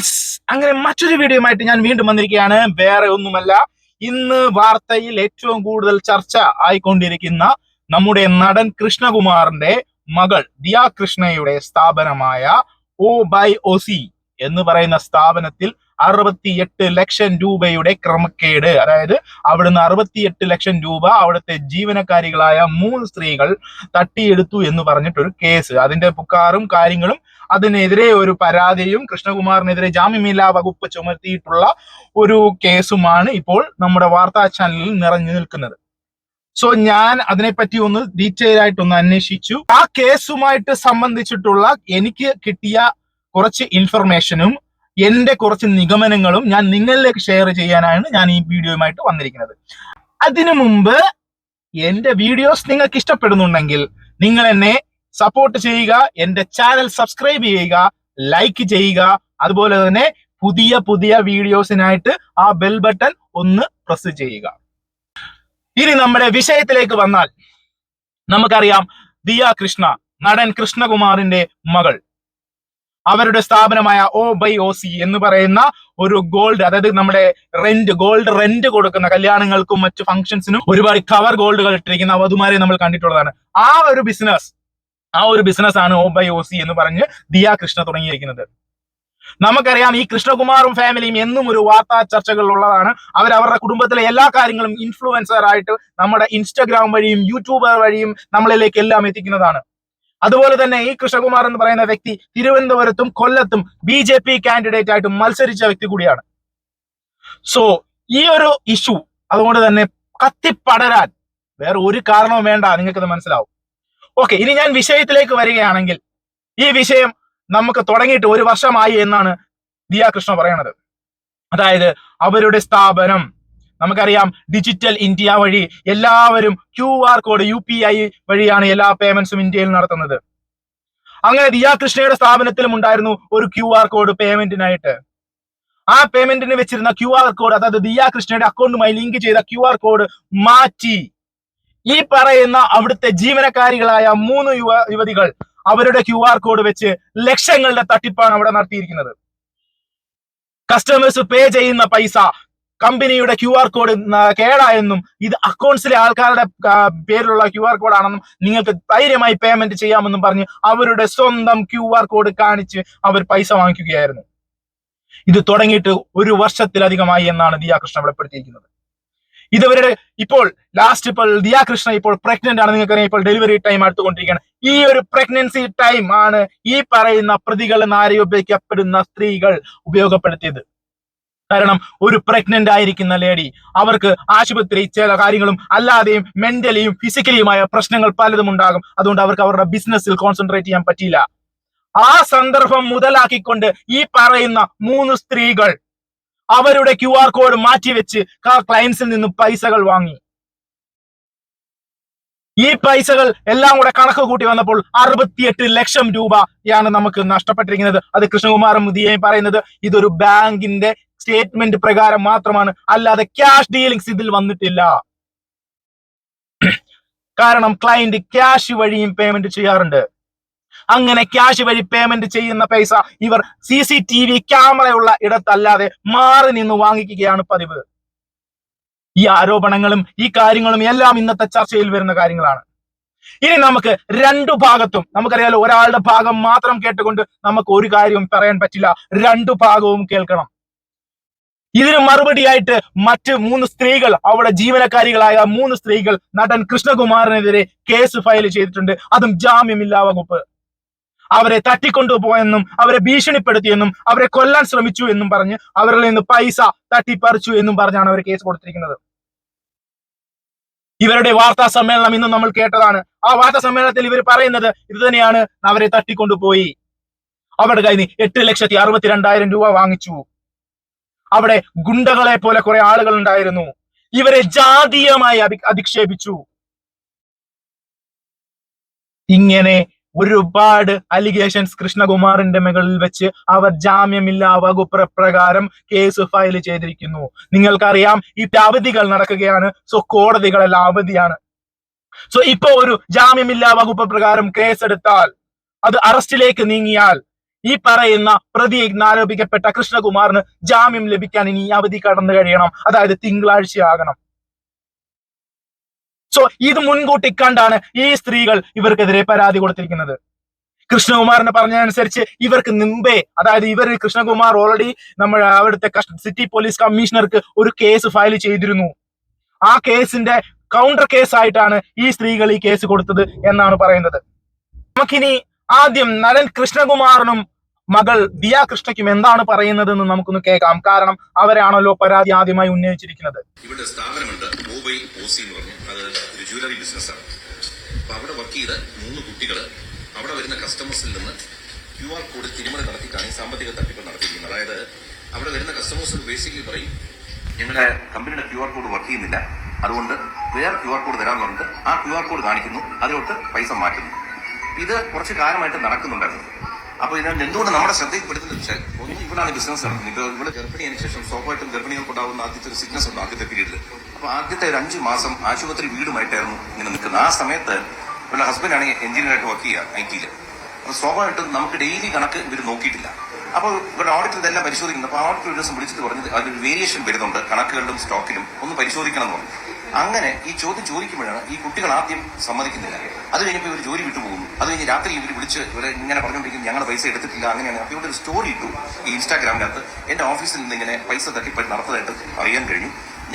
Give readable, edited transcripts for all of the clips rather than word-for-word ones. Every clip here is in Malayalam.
യെസ്, അങ്ങനെ മറ്റൊരു വീഡിയോയുമായിട്ട് ഞാൻ വീണ്ടും വന്നിരിക്കുകയാണ്. വേറെ ഒന്നുമല്ല, ഇന്ന് വാർത്തയിൽ ഏറ്റവും കൂടുതൽ ചർച്ച ആയിക്കൊണ്ടിരിക്കുന്ന നമ്മുടെ നടൻ കൃഷ്ണകുമാറിന്റെ മകൾ ദിയ കൃഷ്ണയുടെ സ്ഥാപനമായ OBOC എന്ന് പറയുന്ന സ്ഥാപനത്തിൽ 68 ലക്ഷം രൂപയുടെ ക്രമക്കേട്, അതായത് അവിടുന്ന് 68 ലക്ഷം രൂപ അവിടുത്തെ ജീവനക്കാരികളായ 3 സ്ത്രീകൾ തട്ടിയെടുത്തു എന്ന് പറഞ്ഞിട്ടൊരു കേസ്, അതിന്റെ പുക്കാറും കാര്യങ്ങളും, അതിനെതിരെ ഒരു പരാതിയും കൃഷ്ണകുമാറിനെതിരെ ജാമ്യമില്ലാ വകുപ്പ് ചുമത്തിയിട്ടുള്ള ഒരു കേസുമാണ് ഇപ്പോൾ നമ്മുടെ വാർത്താ ചാനലിൽ നിറഞ്ഞു നിൽക്കുന്നത്. സോ ഞാൻ അതിനെപ്പറ്റി ഒന്ന് ഡീറ്റെയിൽ ആയിട്ടൊന്ന് അന്വേഷിച്ചു. ആ കേസുമായിട്ട് സംബന്ധിച്ചിട്ടുള്ള എനിക്ക് കിട്ടിയ കുറച്ച് ഇൻഫർമേഷനും എന്റെ കുറച്ച് നിഗമനങ്ങളും ഞാൻ നിങ്ങളിലേക്ക് ഷെയർ ചെയ്യാനാണ് ഞാൻ ഈ വീഡിയോയുമായിട്ട് വന്നിരിക്കുന്നത്. അതിനു മുമ്പ് എന്റെ വീഡിയോസ് നിങ്ങൾക്ക് ഇഷ്ടപ്പെടുന്നുണ്ടെങ്കിൽ നിങ്ങൾ എന്നെ സപ്പോർട്ട് ചെയ്യുക, എന്റെ ചാനൽ സബ്സ്ക്രൈബ് ചെയ്യുക, ലൈക്ക് ചെയ്യുക, അതുപോലെ തന്നെ പുതിയ പുതിയ വീഡിയോസിനായിട്ട് ആ ബെൽ ബട്ടൺ ഒന്ന് പ്രസ് ചെയ്യുക. ഇനി നമ്മുടെ വിഷയത്തിലേക്ക് വന്നാൽ, നമുക്കറിയാം ദിയ കൃഷ്ണ, നടൻ കൃഷ്ണകുമാറിന്റെ മകൾ, അവരുടെ സ്ഥാപനമായ OBOC എന്ന് പറയുന്ന ഒരു ഗോൾഡ്, അതായത് നമ്മുടെ ഗോൾഡ് റെന്റ് കൊടുക്കുന്ന കല്യാണങ്ങൾക്കും മറ്റു ഫംഗ്ഷൻസിനും ഒരുപാട് കവർ ഗോൾഡുകൾ ഇട്ടിരിക്കുന്ന വധുമാരെ നമ്മൾ കണ്ടിട്ടുള്ളതാണ്. ആ ഒരു ബിസിനസ് ആണ് OBOC എന്ന് പറഞ്ഞ് ദിയ കൃഷ്ണ തുടങ്ങിയിരിക്കുന്നത്. നമുക്കറിയാം ഈ കൃഷ്ണകുമാറും ഫാമിലിയും എന്നും ഒരു വാർത്താ ചർച്ചകളിലുള്ളതാണ്. അവരുടെ കുടുംബത്തിലെ എല്ലാ കാര്യങ്ങളും ഇൻഫ്ലുവൻസർ ആയിട്ട് നമ്മുടെ ഇൻസ്റ്റഗ്രാം വഴിയും യൂട്യൂബർ വഴിയും നമ്മളിലേക്ക് എല്ലാം എത്തിക്കുന്നതാണ്. അതുപോലെ തന്നെ ഈ കൃഷ്ണകുമാർ എന്ന് പറയുന്ന വ്യക്തി തിരുവനന്തപുരത്തും കൊല്ലത്തും BJP കാൻഡിഡേറ്റ് ആയിട്ട് മത്സരിച്ച വ്യക്തി കൂടിയാണ്. സോ ഈ ഒരു ഇഷ്യൂ അതുകൊണ്ട് തന്നെ കത്തിപ്പടരാൻ വേറെ ഒരു കാരണവും വേണ്ട, നിങ്ങൾക്കത് മനസ്സിലാവും. ഓക്കെ, ഇനി ഞാൻ വിഷയത്തിലേക്ക് വരികയാണെങ്കിൽ, ഈ വിഷയം നമുക്ക് തുടങ്ങിയിട്ട് 1 വർഷമായി എന്നാണ് ദിയ കൃഷ്ണ പറയണത്. അതായത് അവരുടെ സ്ഥാപനം, നമുക്കറിയാം ഡിജിറ്റൽ ഇന്ത്യ വഴി എല്ലാവരും QR കോഡ് UPI വഴിയാണ് എല്ലാ പേയ്മെന്റ്സും ഇന്ത്യയിൽ നടത്തുന്നത്. അങ്ങനെ ദിയ കൃഷ്ണയുടെ സ്ഥാപനത്തിലും ഉണ്ടായിരുന്നു ഒരു QR കോഡ് പേയ്മെന്റിനായിട്ട്. ആ പേയ്മെന്റിന് വെച്ചിരുന്ന QR കോഡ്, അതായത് ദിയ കൃഷ്ണയുടെ അക്കൗണ്ടുമായി ലിങ്ക് ചെയ്ത QR കോഡ് മാറ്റി ഈ പറയുന്ന അവിടുത്തെ ജീവനക്കാരികളായ 3 യുവതികൾ അവരുടെ QR കോഡ് വെച്ച് ലക്ഷങ്ങളുടെ തട്ടിപ്പാണ് അവിടെ നടത്തിയിരിക്കുന്നത്. കസ്റ്റമേഴ്സ് പേ ചെയ്യുന്ന പൈസ കമ്പനിയുടെ QR കോഡ് കേടായെന്നും ഇത് അക്കൗണ്ട്സിലെ ആൾക്കാരുടെ പേരിലുള്ള QR കോഡ് ആണെന്നും നിങ്ങൾക്ക് ധൈര്യമായി പേയ്മെന്റ് ചെയ്യാമെന്നും പറഞ്ഞ് അവരുടെ സ്വന്തം QR കോഡ് കാണിച്ച് അവർ പൈസ വാങ്ങിക്കുകയായിരുന്നു. ഇത് തുടങ്ങിയിട്ട് 1 വർഷത്തിലധികമായി എന്നാണ് ദിയ കൃഷ്ണ വെളിപ്പെടുത്തിയിരിക്കുന്നത്. ഇതുവരെ ഇപ്പോൾ ദിയ കൃഷ്ണ ഇപ്പോൾ പ്രഗ്നന്റ് ആണ്. നിങ്ങൾക്കറിയാം, ഇപ്പോൾ ഡെലിവറി ടൈം അടുത്തുകൊണ്ടിരിക്കുകയാണ്. ഈ ഒരു പ്രഗ്നൻസി ടൈം ആണ് ഈ പറയുന്ന പ്രതികൾ എന്നാരോപിക്കപ്പെടുന്ന സ്ത്രീകൾ ഉപയോഗപ്പെടുത്തിയത്. കാരണം ഒരു പ്രഗ്നന്റ് ആയിരിക്കുന്ന ലേഡി, അവർക്ക് ആശുപത്രി ചില കാര്യങ്ങളും അല്ലാതെയും മെന്റലിയും ഫിസിക്കലിയുമായ പ്രശ്നങ്ങൾ പലതും ഉണ്ടാകും. അതുകൊണ്ട് അവർക്ക് അവരുടെ ബിസിനസ്സിൽ കോൺസെൻട്രേറ്റ് ചെയ്യാൻ പറ്റിയില്ല. ആ സന്ദർഭം മുതലാക്കിക്കൊണ്ട് ഈ പറയുന്ന 3 സ്ത്രീകൾ അവരുടെ QR കോഡ് മാറ്റിവെച്ച് ക്ലയൻസിൽ നിന്ന് പൈസകൾ വാങ്ങി. ഈ പൈസകൾ എല്ലാം കൂടെ കണക്ക് കൂട്ടി വന്നപ്പോൾ 68 ലക്ഷം രൂപയാണ് നമുക്ക് നഷ്ടപ്പെട്ടിരിക്കുന്നത്. അത് കൃഷ്ണകുമാറും ദിയയും പറയുന്നത് ഇതൊരു ബാങ്കിന്റെ സ്റ്റേറ്റ്മെന്റ് പ്രകാരം മാത്രമാണ്, അല്ലാതെ ക്യാഷ് ഡീലിങ്സ് ഇതിൽ വന്നിട്ടില്ല. കാരണം ക്ലയന്റ് ക്യാഷ് വഴിയും പേയ്മെന്റ് ചെയ്യാറുണ്ട്. അങ്ങനെ ക്യാഷ് വഴി പേയ്മെന്റ് ചെയ്യുന്ന പൈസ ഇവർ CCTV ക്യാമറയുള്ള ഇടത്തല്ലാതെ മാറി നിന്ന് വാങ്ങിക്കുകയാണ് പതിവ്. ഈ ആരോപണങ്ങളും ഈ കാര്യങ്ങളും എല്ലാം ഇന്നത്തെ ചർച്ചയിൽ വരുന്ന കാര്യങ്ങളാണ്. ഇനി നമുക്ക് 2 ഭാഗത്തും, നമുക്കറിയാലോ ഒരാളുടെ ഭാഗം മാത്രം കേട്ടുകൊണ്ട് നമുക്ക് ഒരു കാര്യവും പറയാൻ പറ്റില്ല. 2 ഭാഗവും കേൾക്കണം. ഇതിന് മറുപടിയായിട്ട് മറ്റ് 3 സ്ത്രീകൾ, അവിടെ ജീവനക്കാരികളായ 3 സ്ത്രീകൾ നടൻ കൃഷ്ണകുമാറിനെതിരെ കേസ് ഫയൽ ചെയ്തിട്ടുണ്ട്. അതും ജാമ്യമില്ലാ വകുപ്പ്. അവരെ തട്ടിക്കൊണ്ടുപോയെന്നും അവരെ ഭീഷണിപ്പെടുത്തിയെന്നും അവരെ കൊല്ലാൻ ശ്രമിച്ചു എന്നും പറഞ്ഞ് അവരിൽ നിന്ന് പൈസ തട്ടിപ്പറിച്ചു എന്നും പറഞ്ഞാണ് അവർ കേസ് കൊടുത്തിരിക്കുന്നത്. ഇവരുടെ വാർത്താ സമ്മേളനം ഇന്ന് നമ്മൾ കേട്ടതാണ്. ആ വാർത്താ സമ്മേളനത്തിൽ ഇവർ പറയുന്നത് ഇത് തന്നെയാണ്, അവരെ തട്ടിക്കൊണ്ടുപോയി, അവരുടെ കയ്യിൽ നിന്ന് 8,62,200 രൂപ വാങ്ങിച്ചു. അവിടെ ഗുണ്ടകളെ പോലെ കുറെ ആളുകൾ ഉണ്ടായിരുന്നു. ഇവരെ ജാതീയമായി അധിക്ഷേപിച്ചു. ഇങ്ങനെ ഒരുപാട് അലിഗേഷൻസ് കൃഷ്ണകുമാറിന്റെ മുകളിൽ വെച്ച് അവർ ജാമ്യമില്ലാ വകുപ്പ് പ്രകാരം കേസ് ഫയൽ ചെയ്തിരിക്കുന്നു. നിങ്ങൾക്കറിയാം ഈ അവധികൾ നടക്കുകയാണ്. സോ കോടതികളെല്ലാം അവധിയാണ്. സോ ഇപ്പൊ ഒരു ജാമ്യമില്ലാ വകുപ്പ് പ്രകാരം കേസ് എടുത്താൽ, അത് അറസ്റ്റിലേക്ക് നീങ്ങിയാൽ ഈ പറയുന്ന പ്രതി ആരോപിക്കപ്പെട്ട കൃഷ്ണകുമാറിന് ജാമ്യം ലഭിക്കാൻ ഇനി അവധി കടന്നു കഴിയണം, അതായത് തിങ്കളാഴ്ചയാകണം. സോ ഇത് മുൻകൂട്ടി കണ്ടാണ് ഈ സ്ത്രീകൾ ഇവർക്കെതിരെ പരാതി കൊടുത്തിരിക്കുന്നത്. കൃഷ്ണകുമാറിന് പറഞ്ഞതനുസരിച്ച് ഇവർക്ക് മുമ്പേ, അതായത് കൃഷ്ണകുമാർ ഓൾറെഡി അവിടുത്തെ സിറ്റി പോലീസ് കമ്മീഷണർക്ക് ഒരു കേസ് ഫയൽ ചെയ്തിരുന്നു. ആ കേസിന്റെ കൗണ്ടർ കേസ് ആയിട്ടാണ് ഈ സ്ത്രീകൾ ഈ കേസ് കൊടുത്തത് എന്നാണ് പറയുന്നത്. നമുക്കിനി ആദ്യം നടൻ കൃഷ്ണകുമാറിനും മകൾ ദിയ കൃഷ്ണയ്ക്കും എന്താണ് പറയുന്നത് എന്ന് നമുക്കൊന്ന് കേൾക്കാം. കാരണം അവരാണല്ലോ പരാതി ആദ്യമായി ഉന്നയിച്ചിരിക്കുന്നത്. ഇവിടെ സ്ഥാപനമുണ്ട് മൂവൈ ഓസി എന്ന് പറഞ്ഞു, അത് ഒരു ജ്വല്ലറി ബിസിനസ്സാണ്. അപ്പൊ അവിടെ വർക്ക് ചെയ്ത 3 കുട്ടികൾ അവിടെ വരുന്ന കസ്റ്റമേഴ്സിൽ നിന്ന് QR കോഡ് തിരിമറി നടത്തിയിട്ടാണ് ഈ സാമ്പത്തിക തട്ടിപ്പ് നടത്തിയിരിക്കുന്നത്. അതായത് അവിടെ വരുന്ന കസ്റ്റമേഴ്സ് ബേസിക്കലി പറയും, ഞങ്ങളുടെ കമ്പനിയുടെ QR കോഡ് വർക്ക് ചെയ്യുന്നില്ല, അതുകൊണ്ട് വേറെ QR കോഡ് തരാമെന്ന് പറഞ്ഞിട്ട് ആ QR കോഡ് കാണിക്കുന്നു, അതിലോട്ട് പൈസ മാറ്റുന്നു. ഇത് കുറച്ച് കാലമായിട്ട് നടക്കുന്നുണ്ടായിരുന്നു. അപ്പോൾ ഇതിനകത്ത് എന്തുകൊണ്ട് നമ്മുടെ ശ്രദ്ധയിൽപ്പെടുത്തുന്നത് വെച്ചാൽ, ഒന്ന് ഇവിടാണ് ബിസിനസ് നടക്കുന്നത്. ഇപ്പോൾ ഇവിടെ ഗർഭിണിയതിനു ശേഷം സ്വാഭാവികമായിട്ടും ഗർഭിണികൾക്കുണ്ടാകുന്ന ആദ്യത്തെ ഒരു സിക്നസ് ഉണ്ട് ആദ്യത്തെ പീരീഡിൽ. അപ്പോൾ ആദ്യത്തെ ഒരു 5 മാസം ആശുപത്രി വീടുമായിട്ടായിരുന്നു ഇങ്ങനെ നിൽക്കുന്നത്. ആ സമയത്ത് ഇവരുടെ ഹസ്ബൻഡാണ് എഞ്ചിനീയറായിട്ട് വർക്ക് ചെയ്യുക IT-യിൽ. അപ്പോൾ സ്വാഭാവികമായിട്ടും നമുക്ക് ഡെയിലി കണക്ക് ഇവർ നോക്കിയിട്ടില്ല. അപ്പോൾ ഇവരുടെ ഓഡിറ്റർ ഇതെല്ലാം പരിശോധിക്കുന്നു. അപ്പോൾ ഓഡിറ്റർ ഒരു ദിവസം വിളിച്ചിട്ട് പറഞ്ഞത് അതിലൊരു വേരിയേഷൻ വരുന്നുണ്ട് കണക്കുകളിലും സ്റ്റോക്കിലും, ഒന്ന് പരിശോധിക്കണം എന്ന് പറഞ്ഞു. അങ്ങനെ ഈ ചോദ്യം ചോദിക്കുമ്പോഴാണ് ഈ കുട്ടികൾ ആദ്യം സമ്മതിക്കുന്നില്ല. അത് കഴിഞ്ഞപ്പോൾ ഇവർ ജോലി വിട്ടുപോകുന്നു. അത് കഴിഞ്ഞ് രാത്രി ഇവർ വിളിച്ച് ഇവരെ ഇങ്ങനെ പറഞ്ഞുകൊണ്ടിരിക്കും, ഞങ്ങൾ പൈസ എടുത്തിട്ടില്ല അങ്ങനെയാണ്. അപ്പോൾ ഇവിടെ ഒരു സ്റ്റോറി ഇട്ടു ഈ ഇൻസ്റ്റാഗ്രാമിനകത്ത്, എന്റെ ഓഫീസിൽ നിന്ന് ഇങ്ങനെ പൈസ തട്ടിപ്പ് നടത്തതായിട്ട് അറിയാൻ കഴിഞ്ഞു.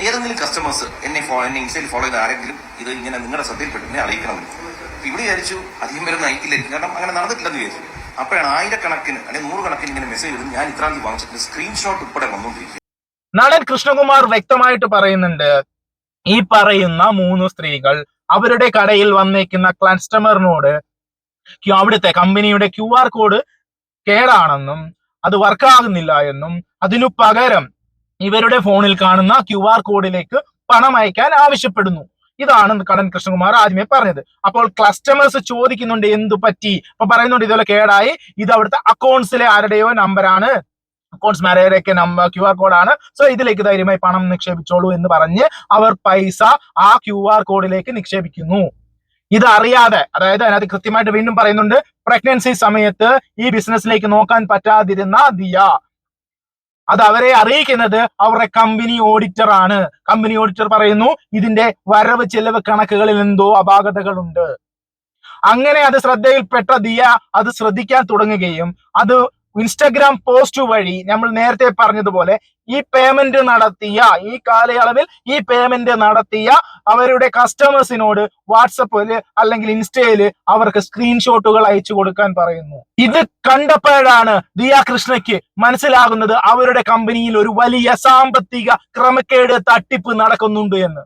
ഏതെങ്കിലും കസ്റ്റമേഴ്സ് എന്നെ ഇൻസ്റ്റയിൽ ഫോളോ ചെയ്ത ആരെങ്കിലും ഇത് ഇങ്ങനെ നിങ്ങളുടെ ശ്രദ്ധയിൽപ്പെട്ട് എന്നെ അറിയിക്കണമെന്ന്. ഇവിടെ വിചാരിച്ചു അധികം പേരൊന്നും അയക്കില്ലായിരിക്കും, കാരണം അങ്ങനെ നടന്നിട്ടില്ലെന്ന് വിചാരിച്ചു. അപ്പോഴാണ് ആയിരക്കണക്കിന് അല്ലെങ്കിൽ 100 കണക്കിന് ഇങ്ങനെ മെസ്സേജ് വരും, ഞാൻ ഇത്ര തീയതി വാങ്ങിച്ചിട്ട് സ്ക്രീൻഷോട്ട് ഉൾപ്പെടെ വന്നുകൊണ്ടിരിക്കും. നടൻ കൃഷ്ണകുമാർ വ്യക്തമായിട്ട് പറയുന്നുണ്ട്, ഈ പറയുന്ന 3 സ്ത്രീകൾ അവരുടെ കടയിൽ വന്നേക്കുന്ന കസ്റ്റമറിനോട് അവിടുത്തെ കമ്പനിയുടെ QR കോഡ് കേടാണെന്നും അത് വർക്കാകുന്നില്ല എന്നും അതിനു പകരം ഇവരുടെ ഫോണിൽ കാണുന്ന QR കോഡിലേക്ക് പണം അയക്കാൻ ആവശ്യപ്പെടുന്നു. ഇതാണ് നടൻ കൃഷ്ണകുമാർ ആദ്യമേ പറഞ്ഞത്. അപ്പോൾ കസ്റ്റമേഴ്സ് ചോദിക്കുന്നുണ്ട് എന്തു പറ്റി, അപ്പൊ പറയുന്നുണ്ട് ഇതുപോലെ കേടായി, ഇത് അവിടുത്തെ അക്കൗണ്ട്സിലെ ആരുടെയോ നമ്പറാണ്, അക്കൗണ്ട്സ് മാനേജറൊക്കെ QR കോഡാണ്, സോ ഇതിലേക്ക് ധൈര്യമായി പണം നിക്ഷേപിച്ചോളൂ എന്ന് പറഞ്ഞ് അവർ പൈസ ആ QR കോഡിലേക്ക് നിക്ഷേപിക്കുന്നു. ഇതറിയാതെ, അതായത് അതിനകത്ത് കൃത്യമായിട്ട് വീണ്ടും പറയുന്നുണ്ട്, പ്രഗ്നൻസി സമയത്ത് ഈ ബിസിനസ്സിലേക്ക് നോക്കാൻ പറ്റാതിരുന്ന ദിയ, അത് അവരെ അറിയിക്കുന്നത് അവരുടെ കമ്പനി ഓഡിറ്റർ ആണ്. കമ്പനി ഓഡിറ്റർ പറയുന്നു ഇതിന്റെ വരവ് ചെലവ് കണക്കുകളിൽ എന്തോ അപാകതകളുണ്ട്. അങ്ങനെ അത് ശ്രദ്ധയിൽപ്പെട്ട ദിയ അത് ശ്രദ്ധിക്കാൻ തുടങ്ങുകയും അത് ഇൻസ്റ്റഗ്രാം പോസ്റ്റ് വഴി നമ്മൾ നേരത്തെ പറഞ്ഞതുപോലെ ഈ പേയ്മെന്റ് നടത്തിയ ഈ കാലയളവിൽ ഈ പേയ്മെന്റ് നടത്തിയ അവരുടെ കസ്റ്റമേഴ്സിനോട് വാട്സപ്പില് അല്ലെങ്കിൽ ഇൻസ്റ്റയില് അവർക്ക് സ്ക്രീൻഷോട്ടുകൾ അയച്ചു കൊടുക്കാൻ പറയുന്നു. ഇത് കണ്ടപ്പോഴാണ് ദിയ കൃഷ്ണയ്ക്ക് മനസ്സിലാകുന്നത് അവരുടെ കമ്പനിയിൽ ഒരു വലിയ സാമ്പത്തിക ക്രമക്കേട് തട്ടിപ്പ് നടക്കുന്നുണ്ട് എന്ന്.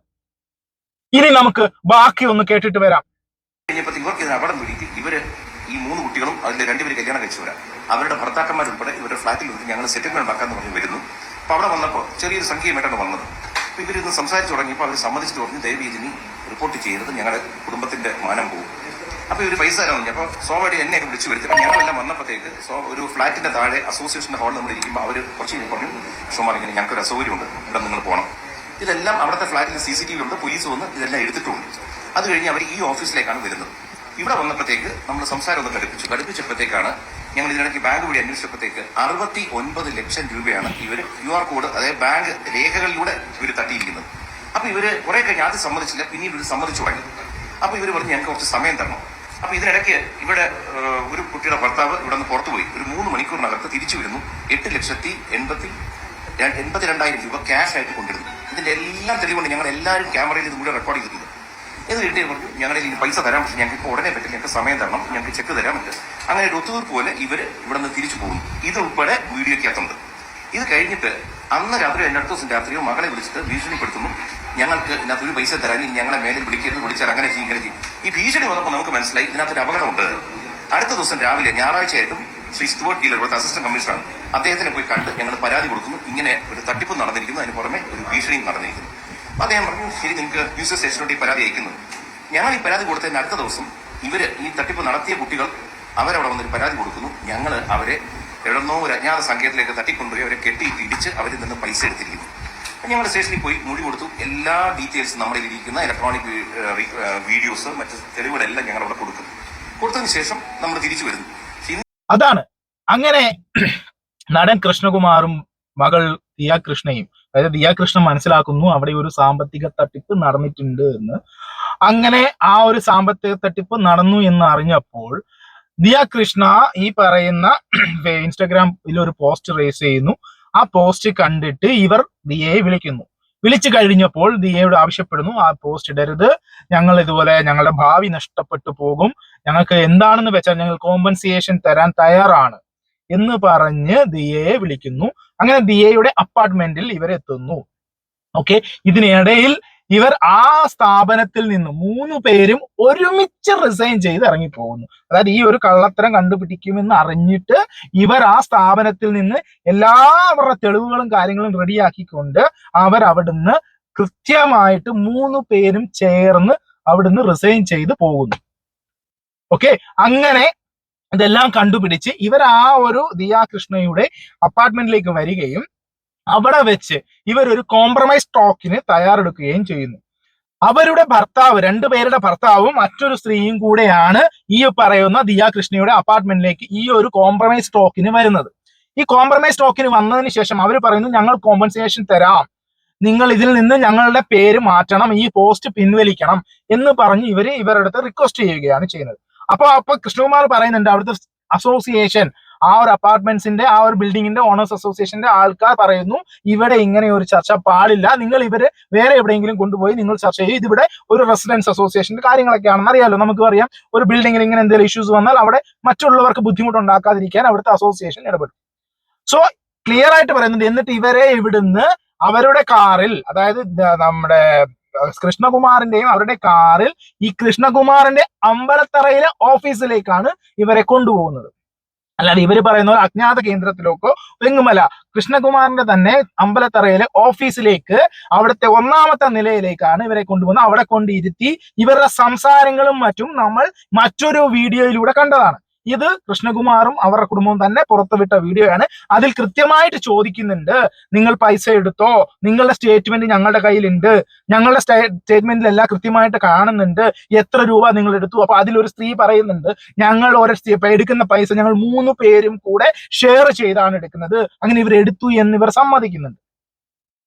ഇനി നമുക്ക് ബാക്കി ഒന്ന് കേട്ടിട്ട് വരാം. ഇവര് ഈ 3 കുട്ടികളും അതിൽ 2 പേര് കല്യാണം കഴിച്ചവരാ. അവരുടെ ഭർത്താക്കന്മാരുൾപ്പെടെ ഇവരുടെ ഫ്ളാറ്റിൽ വന്നിട്ട് ഞങ്ങൾ സെറ്റിൽമെന്റ് ഉണ്ടാക്കാന്ന് പറഞ്ഞ് വരുന്നു. അപ്പൊ അവിടെ വന്നപ്പോൾ ചെറിയൊരു സംഖ്യയുമായിട്ടാണ് വന്നത്. അപ്പൊ ഇവരിന്ന് സംസാരിച്ചു തുടങ്ങിയപ്പോൾ അവർ സമ്മതിച്ചിട്ട് പറഞ്ഞു, ദയവ് ഇതിനി റിപ്പോർട്ട് ചെയ്യരുത്, ഞങ്ങളുടെ കുടുംബത്തിന്റെ മാനം പോകും. അപ്പൊ ഇവര് പൈസ തരാൻ പറഞ്ഞു. അപ്പൊ സ്വാഭാവികം എന്നെ വിളിച്ചു വരുത്തി. ഞങ്ങളെല്ലാം വന്നപ്പോഴത്തേക്ക് ഒരു ഫ്ളാറ്റിന്റെ താഴെ അസോസിയേഷന്റെ ഹാളിൽ നമ്മൾ ഇരിക്കുമ്പോൾ അവർ കുറച്ച് പറഞ്ഞു, ഷോമാർ ഇങ്ങനെ ഞങ്ങൾക്കൊരു അസൗകര്യമുണ്ട്, ഇവിടെ നിങ്ങൾ പോകണം. ഇതെല്ലാം അവിടുത്തെ ഫ്ളാറ്റിൽ CCTV ഉണ്ട്, പോലീസ് വന്ന് ഇതെല്ലാം എടുത്തിട്ടുണ്ട്. അത് കഴിഞ്ഞ് അവർ ഈ ഓഫീസിലേക്കാണ് വരുന്നത്. ഇവിടെ വന്നപ്പോഴത്തേക്ക് നമ്മൾ സംസാരം ഒന്ന് ഘടിപ്പിച്ചപ്പോഴത്തേക്കാണ് ഞങ്ങൾ ഇതിനിടയ്ക്ക് ബാങ്ക് വഴി അന്വേഷിച്ചപ്പോഴത്തേക്ക് 69 ലക്ഷം രൂപയാണ് ഇവർ QR കോഡ്, അതായത് ബാങ്ക് രേഖകളിലൂടെ ഇവർ തട്ടിയിരിക്കുന്നത്. അപ്പൊ ഇവര് കുറെ കഴിഞ്ഞ് ആദ്യം സമ്മതിച്ചില്ല, പിന്നീട് ഇവർ സമ്മതിച്ചു തുടങ്ങി. അപ്പൊ ഇവർ പറഞ്ഞു ഞങ്ങൾക്ക് കുറച്ച് സമയം തരണം. അപ്പൊ ഇതിനിടയ്ക്ക് ഇവിടെ ഒരു കുട്ടിയുടെ ഭർത്താവ് ഇവിടെ നിന്ന് പുറത്തുപോയി ഒരു 3 മണിക്കൂറിനകത്ത് തിരിച്ചു വരുന്നു. 8,82,000 രൂപ ക്യാഷ് ആയിട്ട് കൊണ്ടിരുന്നു. ഇതിന്റെ എല്ലാം തെളിവുകൊണ്ട് ഞങ്ങൾ എല്ലാവരും ക്യാമറയിൽ ഇത് കൂടെ റെക്കോർഡ് ചെയ്തിട്ടുണ്ട്. ഇത് കിട്ടിയ പറഞ്ഞു ഞങ്ങളുടെ ഈ പൈസ തരാൻ പറ്റും, ഞങ്ങൾക്ക് ഇപ്പോൾ ഉടനെ പറ്റില്ല, ഞങ്ങൾക്ക് സമയം തരണം, ഞങ്ങൾക്ക് ചെക്ക് തരാൻ പറ്റും. അങ്ങനെ ഒരു ഒത്തുതീർപ്പ് പോലെ ഇവർ ഇവിടെ നിന്ന് തിരിച്ചു പോകുന്നു. ഇതുൾപ്പെടെ വീഡിയോക്കകത്തുണ്ട്. ഇത് കഴിഞ്ഞിട്ട് അന്ന് രാത്രി എൻ്റെ അടുത്ത ദിവസം രാത്രിയോ മകളെ വിളിച്ചിട്ട് ഭീഷണിപ്പെടുത്തുന്നു, ഞങ്ങൾക്ക് ഇതിനകത്ത് ഒരു പൈസ തരാൻ ഞങ്ങളെ മേലിൽ വിളിക്കരുത്, വിളിച്ചാൽ അങ്ങനെ ചെയ്യും ഇങ്ങനെ ചെയ്യും. ഈ ഭീഷണി വന്നപ്പോൾ നമുക്ക് മനസ്സിലായി ഇതിനകത്തൊരു അപകടമുണ്ട്. അടുത്ത ദിവസം രാവിലെ ഞായറാഴ്ചയായിട്ടും ശ്രീ സ്റ്റുവർട്ട് ഗീലർ, ഇവിടുത്തെ അസിസ്റ്റന്റ് കമ്മീഷണറാണ്, അദ്ദേഹത്തിനെ പോയി കണ്ട് ഞങ്ങൾ പരാതി കൊടുക്കുന്നു, ഇങ്ങനെ ഒരു തട്ടിപ്പ് നടന്നിരിക്കുന്നു, അതിന് പുറമെ ഒരു ഭീഷണിയും നടന്നിരിക്കുന്നു. അദ്ദേഹം പറഞ്ഞു ശരി, നിങ്ങൾക്ക് ന്യൂസ് സ്റ്റേഷനോട് ഈ പരാതി അയക്കുന്നു. ഞങ്ങൾ ഈ പരാതി കൊടുത്തതിന് അടുത്ത ദിവസം ഇവര് ഈ തട്ടിപ്പ് നടത്തിയ കുട്ടികൾ അവരവിടെ വന്നൊരു പരാതി കൊടുക്കുന്നു. ഞങ്ങൾ അവരെ എവിടെന്നോ ഒരു അജ്ഞാത സംഖ്യത്തിലേക്ക് തട്ടിക്കൊണ്ടുപോയി അവരെ കെട്ടിയിട്ട് ഇടിച്ച് അവരിൽ നിന്ന് പൈസ എടുത്തിരിക്കുന്നു. ഞങ്ങൾ സ്റ്റേഷനിൽ പോയി മൊഴി കൊടുത്തു. എല്ലാ ഡീറ്റെയിൽസും നമ്മുടെ ഇരിക്കുന്ന ഇലക്ട്രോണിക് വീഡിയോസ് മറ്റ് തെളിവുകളെല്ലാം ഞങ്ങൾ അവിടെ കൊടുക്കുന്നു. കൊടുത്തതിന് ശേഷം നമ്മൾ തിരിച്ചു വരുന്നു. അതാണ് അങ്ങനെ നടൻ കൃഷ്ണകുമാറും മകൾ ദിയ കൃഷ്ണയും, അതായത് ദിയ കൃഷ്ണ മനസ്സിലാക്കുന്നു അവിടെ ഒരു സാമ്പത്തിക തട്ടിപ്പ് നടന്നിട്ടുണ്ട് എന്ന്. അങ്ങനെ ആ ഒരു സാമ്പത്തിക തട്ടിപ്പ് നടന്നു എന്ന് അറിഞ്ഞപ്പോൾ ദിയ കൃഷ്ണ ഈ പറയുന്ന ഇൻസ്റ്റാഗ്രാമിൽ ഒരു പോസ്റ്റ് റേസ് ചെയ്യുന്നു. ആ പോസ്റ്റ് കണ്ടിട്ട് ഇവർ ദിയയെ വിളിക്കുന്നു. വിളിച്ചു കഴിഞ്ഞപ്പോൾ ദിയയോട് ആവശ്യപ്പെടുന്നു, ആ പോസ്റ്റ് ഇടരുത്, ഞങ്ങൾ ഇതുപോലെ ഞങ്ങളുടെ ഭാവി നഷ്ടപ്പെട്ടു പോകും, ഞങ്ങൾക്ക് എന്താണെന്ന് വെച്ചാൽ ഞങ്ങൾ കോമ്പൻസേഷൻ തരാൻ തയ്യാറാണ് എന്ന് പറഞ്ഞ് ദിയയെ വിളിക്കുന്നു. അങ്ങനെ ദിയയുടെ അപ്പാർട്ട്മെന്റിൽ ഇവരെത്തുന്നു. ഓക്കെ, ഇതിനിടയിൽ ഇവർ ആ സ്ഥാപനത്തിൽ നിന്ന് 3 പേരും ഒരുമിച്ച് റിസൈൻ ചെയ്ത് ഇറങ്ങിപ്പോകുന്നു. അതായത് ഈ ഒരു കള്ളത്തരം കണ്ടുപിടിക്കുമെന്ന് അറിഞ്ഞിട്ട് ഇവർ ആ സ്ഥാപനത്തിൽ നിന്ന് എല്ലാവരുടെ തെളിവുകളും കാര്യങ്ങളും റെഡിയാക്കിക്കൊണ്ട് അവർ അവിടുന്ന് കൃത്യമായിട്ട് 3 പേരും ചേർന്ന് അവിടുന്ന് റിസൈൻ ചെയ്ത് പോകുന്നു. ഓക്കെ, അങ്ങനെ ഇതെല്ലാം കണ്ടുപിടിച്ച് ഇവർ ആ ഒരു ദിയ കൃഷ്ണയുടെ അപ്പാർട്ട്മെന്റിലേക്ക് വരികയും അവിടെ വെച്ച് ഇവർ ഒരു കോംപ്രമൈസ് ടോക്കിന് തയ്യാറെടുക്കുകയും ചെയ്യുന്നു. അവരുടെ ഭർത്താവ്, 2 പേരുടെ ഭർത്താവും മറ്റൊരു സ്ത്രീയും കൂടെയാണ് ഈ പറയുന്ന ദിയ കൃഷ്ണയുടെ അപ്പാർട്ട്മെന്റിലേക്ക് ഈ ഒരു കോംപ്രമൈസ് ടോക്കിന് വരുന്നത്. ഈ കോംപ്രമൈസ് ടോക്കിന് വന്നതിന് ശേഷം അവർ പറയുന്നു, ഞങ്ങൾ കോമ്പൻസേഷൻ തരാം, നിങ്ങൾ ഇതിൽ നിന്ന് ഞങ്ങളുടെ പേര് മാറ്റണം, ഈ പോസ്റ്റ് പിൻവലിക്കണം എന്ന് പറഞ്ഞ് ഇവരുടെ അടുത്ത് റിക്വസ്റ്റ് ചെയ്യുകയാണ് ചെയ്യുന്നത്. അപ്പൊ കൃഷ്ണകുമാർ പറയുന്നുണ്ട്, അവിടുത്തെ അസോസിയേഷൻ, ആ ഒരു അപ്പാർട്ട്മെന്റ്സിന്റെ ആ ഒരു ബിൽഡിങ്ങിന്റെ ഓണേഴ്സ് അസോസിയേഷന്റെ ആൾക്കാർ പറയുന്നു, ഇവിടെ ഇങ്ങനെ ഒരു ചർച്ച പാടില്ല, നിങ്ങൾ ഇവരെ വേറെ എവിടെയെങ്കിലും കൊണ്ടുപോയി നിങ്ങൾ ചർച്ച ചെയ്യും, ഇതിവിടെ ഒരു റെസിഡൻസ് അസോസിയേഷന്റെ കാര്യങ്ങളൊക്കെയാണെന്ന് അറിയാലോ. നമുക്ക് അറിയാം, ഒരു ബിൽഡിങ്ങിൽ ഇങ്ങനെ എന്തെങ്കിലും ഇഷ്യൂസ് വന്നാൽ അവിടെ മറ്റുള്ളവർക്ക് ബുദ്ധിമുട്ടുണ്ടാക്കാതിരിക്കാൻ അവിടുത്തെ അസോസിയേഷൻ ഇടപെടും. സോ ക്ലിയർ ആയിട്ട് പറയുന്നുണ്ട്. എന്നിട്ട് ഇവരെ ഇവിടുന്ന് അവരുടെ കാറിൽ, അതായത് നമ്മുടെ കൃഷ്ണകുമാറിന്റെയും അവരുടെ കാറിൽ ഈ കൃഷ്ണകുമാറിന്റെ അമ്പലത്തറയിലെ ഓഫീസിലേക്കാണ് ഇവരെ കൊണ്ടുപോകുന്നത്. അല്ലാതെ ഇവര് പറയുന്ന ഒരു അജ്ഞാത കേന്ദ്രത്തിലേക്കോ എങ്ങുമല്ല, കൃഷ്ണകുമാറിന്റെ തന്നെ അമ്പലത്തറയിലെ ഓഫീസിലേക്ക്, അവിടുത്തെ 1ാമത്തെ നിലയിലേക്കാണ് ഇവരെ കൊണ്ടുപോകുന്നത്. അവിടെ കൊണ്ടിരുത്തി ഇവരുടെ സംസാരങ്ങളും മറ്റും നമ്മൾ മറ്റൊരു വീഡിയോയിലൂടെ കണ്ടതാണ്. ഇത് കൃഷ്ണകുമാറും അവരുടെ കുടുംബവും തന്നെ പുറത്തുവിട്ട വീഡിയോ ആണ്. അതിൽ കൃത്യമായിട്ട് ചോദിക്കുന്നുണ്ട്, നിങ്ങൾ പൈസ എടുത്തോ, നിങ്ങളുടെ സ്റ്റേറ്റ്മെന്റ് ഞങ്ങളുടെ കയ്യിലുണ്ട്, ഞങ്ങളുടെ സ്റ്റേറ്റ്മെന്റിലെല്ലാം കൃത്യമായിട്ട് കാണുന്നുണ്ട്, എത്ര രൂപ നിങ്ങൾ എടുത്തു. അപ്പൊ അതിലൊരു സ്ത്രീ പറയുന്നുണ്ട്, ഞങ്ങൾ എടുക്കുന്ന പൈസ ഞങ്ങൾ 3 പേരും കൂടെ ഷെയർ ചെയ്താണ് എടുക്കുന്നത്, അങ്ങനെ ഇവർ എടുത്തു എന്നിവർ സമ്മതിക്കുന്നുണ്ട്.